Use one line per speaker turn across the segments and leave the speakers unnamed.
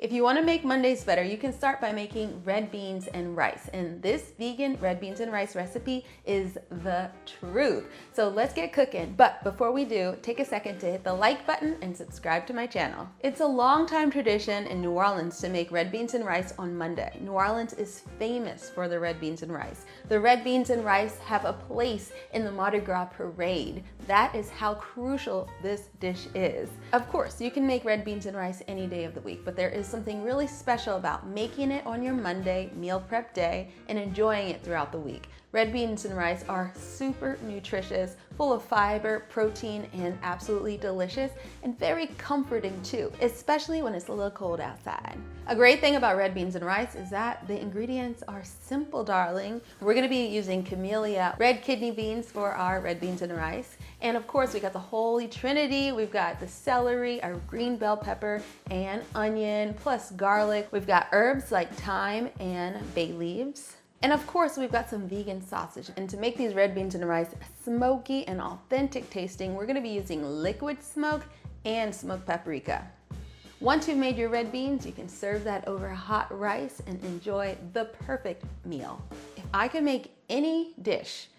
If you want to make Mondays better, you can start by making red beans and rice. And this vegan red beans and rice recipe is the truth. So let's get cooking. But before we do, take a second to hit the like button and subscribe to my channel. It's a long time tradition in New Orleans to make red beans and rice on Monday. New Orleans is famous for the red beans and rice. The red beans and rice have a place in the Mardi Gras parade. That is how crucial this dish is. Of course, you can make red beans and rice any day of the week, but there is something really special about making it on your Monday meal prep day and enjoying it throughout the week. Red beans and rice are super nutritious, full of fiber, protein, and absolutely delicious, and very comforting too, especially when it's a little cold outside. A great thing about red beans and rice is that the ingredients are simple, darling. We're gonna be using Camellia red kidney beans for our red beans and rice. And of course, we got the Holy Trinity. We've got the celery, our green bell pepper, and onion, plus garlic. We've got herbs like thyme and bay leaves. And of course, we've got some vegan sausage. And to make these red beans and rice smoky and authentic tasting, we're gonna be using liquid smoke and smoked paprika. Once you've made your red beans, you can serve that over hot rice and enjoy the perfect meal. If I could make any dish,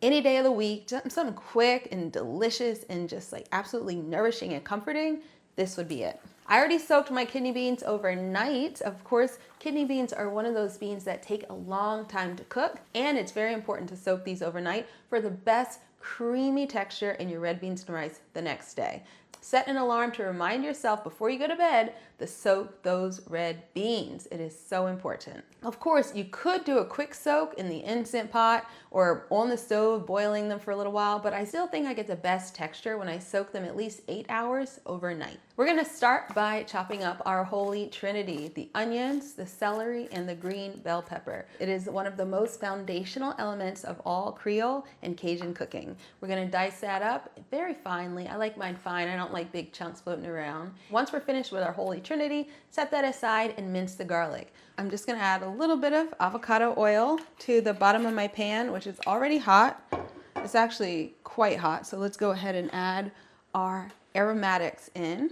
any day of the week, something quick and delicious and just like absolutely nourishing and comforting, this would be it. I already soaked my kidney beans overnight. Of course, kidney beans are one of those beans that take a long time to cook, and it's very important to soak these overnight for the best creamy texture in your red beans and rice the next day. Set an alarm to remind yourself before you go to bed to soak those red beans. It is so important. Of course, you could do a quick soak in the Instant Pot or on the stove, boiling them for a little while, but I still think I get the best texture when I soak them at least 8 hours overnight. We're gonna start by chopping up our Holy Trinity, the onions, the celery, and the green bell pepper. It is one of the most foundational elements of all Creole and Cajun cooking. We're gonna dice that up very finely. I like mine fine. I don't like big chunks floating around. Once we're finished with our Holy Trinity, set that aside and mince the garlic. I'm just gonna add a little bit of avocado oil to the bottom of my pan, which is already hot. It's actually quite hot, so let's go ahead and add our aromatics in.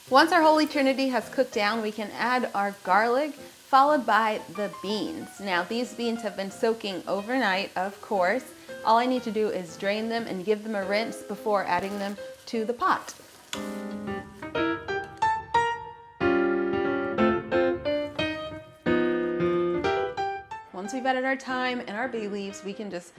Once our Holy Trinity has cooked down, we can add our garlic, followed by the beans. Now, these beans have been soaking overnight, of course. All I need to do is drain them and give them a rinse before adding them to the pot. Once we've added our thyme and our bay leaves, we can just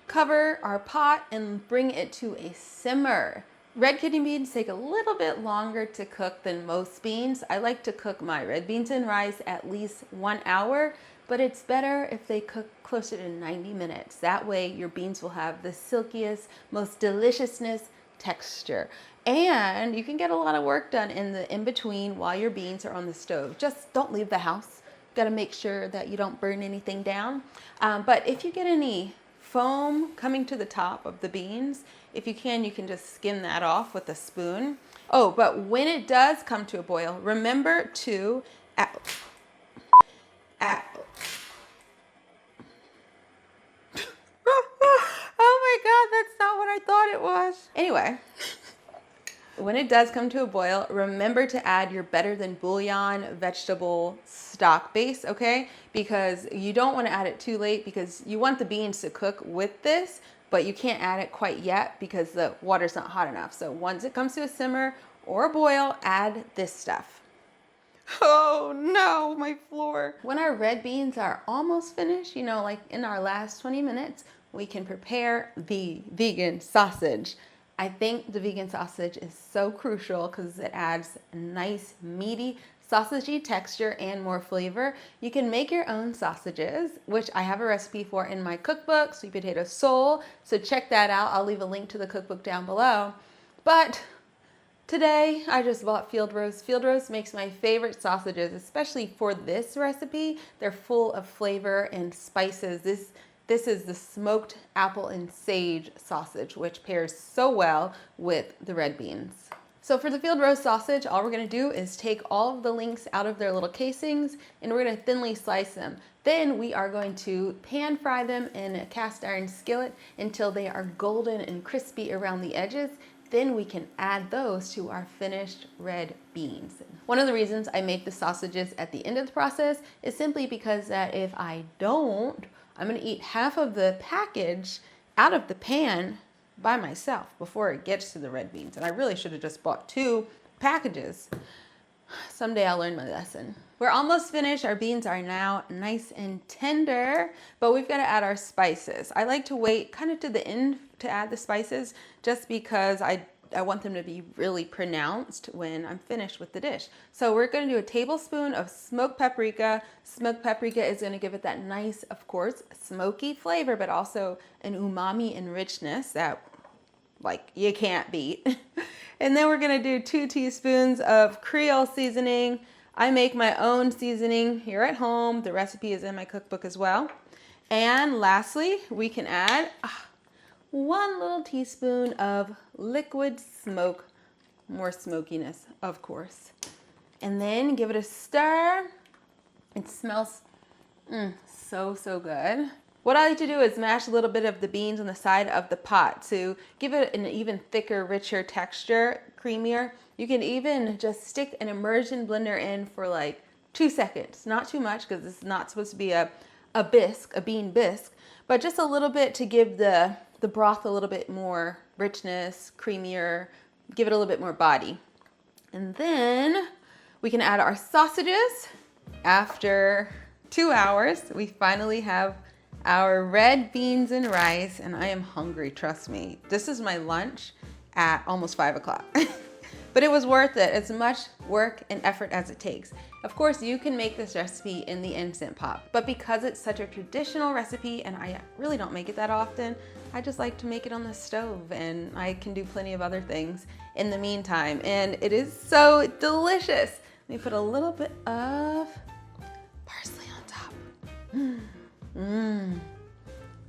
cover our pot and bring it to a simmer. Red kidney beans take a little bit longer to cook than most beans. I like to cook my red beans and rice at least 1 hour, but it's better if they cook closer to 90 minutes. That way your beans will have the silkiest, most deliciousness texture. And you can get a lot of work done in the in-between while your beans are on the stove. Just don't leave the house. Got to make sure that you don't burn anything down. But if you get any foam coming to the top of the beans, if you can just skim that off with a spoon. Oh, but when it does come to a boil, remember to oh my God, that's not what I thought it was. Anyway, when it does come to a boil, remember to add your Better Than Bouillon vegetable stock base, okay? Because you don't want to add it too late because you want the beans to cook with this, but you can't add it quite yet because the water's not hot enough. So once it comes to a simmer or a boil, add this stuff. Oh no, my floor. When our red beans are almost finished, you know, like in our last 20 minutes, we can prepare the vegan sausage. I think the vegan sausage is so crucial because it adds a nice, meaty, sausagey texture and more flavor. You can make your own sausages, which I have a recipe for in my cookbook, Sweet Potato Soul. So check that out. I'll leave a link to the cookbook down below. But today, I just bought Field Roast. Field Roast makes my favorite sausages, especially for this recipe. They're full of flavor and spices. This is the smoked apple and sage sausage, which pairs so well with the red beans. So for the field roast sausage, all we're gonna do is take all of the links out of their little casings and we're gonna thinly slice them. Then we are going to pan fry them in a cast iron skillet until they are golden and crispy around the edges. Then we can add those to our finished red beans. One of the reasons I make the sausages at the end of the process is simply because that if I don't, I'm gonna eat half of the package out of the pan by myself before it gets to the red beans. And I really should have just bought 2 packages. Someday I'll learn my lesson. We're almost finished. Our beans are now nice and tender, but we've got to add our spices. I like to wait kind of to the end to add the spices just because I want them to be really pronounced when I'm finished with the dish. So we're going to do a tablespoon of smoked paprika. Smoked paprika is going to give it that nice, of course, smoky flavor, but also an umami and richness that like you can't beat. And then we're gonna do 2 teaspoons of Creole seasoning. I make my own seasoning here at home. The recipe is in my cookbook as well. And lastly, we can add 1 little teaspoon of liquid smoke, more smokiness, of course. And then give it a stir. It smells so good. What I like to do is mash a little bit of the beans on the side of the pot to give it an even thicker, richer texture, creamier. You can even just stick an immersion blender in for like 2 seconds. Not too much because it's not supposed to be a bisque, a bean bisque, but just a little bit to give the broth a little bit more richness, creamier, give it a little bit more body. And then we can add our sausages. After 2 hours, we finally have our red beans and rice, and I am hungry, trust me. This is my lunch at almost 5 o'clock. But it was worth it, as much work and effort as it takes. Of course, you can make this recipe in the Instant Pot, but because it's such a traditional recipe and I really don't make it that often, I just like to make it on the stove, and I can do plenty of other things in the meantime. And it is so delicious. Let me put a little bit of parsley on top.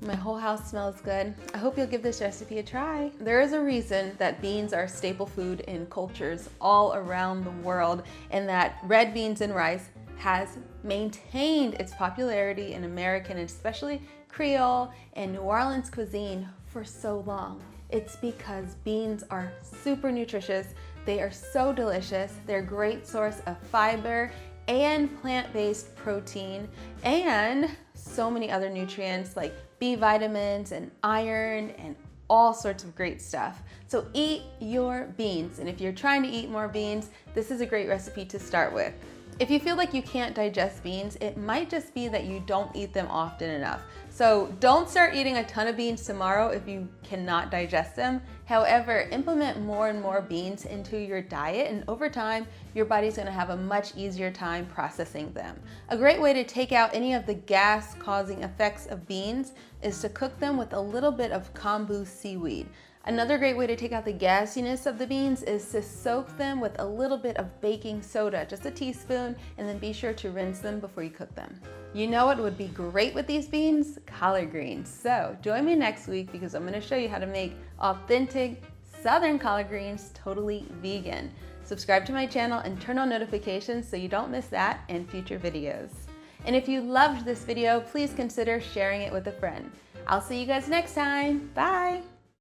My whole house smells good. I hope you'll give this recipe a try. There is a reason that beans are staple food in cultures all around the world, and that red beans and rice has maintained its popularity in American and especially Creole and New Orleans cuisine for so long. It's because beans are super nutritious. They are so delicious. They're a great source of fiber and plant-based protein and so many other nutrients like B vitamins and iron and all sorts of great stuff. So eat your beans, and if you're trying to eat more beans, this is a great recipe to start with. If you feel like you can't digest beans, it might just be that you don't eat them often enough. So don't start eating a ton of beans tomorrow if you cannot digest them. However, implement more and more beans into your diet, and over time, your body's gonna have a much easier time processing them. A great way to take out any of the gas-causing effects of beans is to cook them with a little bit of kombu seaweed. Another great way to take out the gassiness of the beans is to soak them with a little bit of baking soda, just a teaspoon, and then be sure to rinse them before you cook them. You know what would be great with these beans? Collard greens. So join me next week because I'm going to show you how to make authentic Southern collard greens totally vegan. Subscribe to my channel and turn on notifications so you don't miss that and future videos. And if you loved this video, please consider sharing it with a friend. I'll see you guys next time. Bye.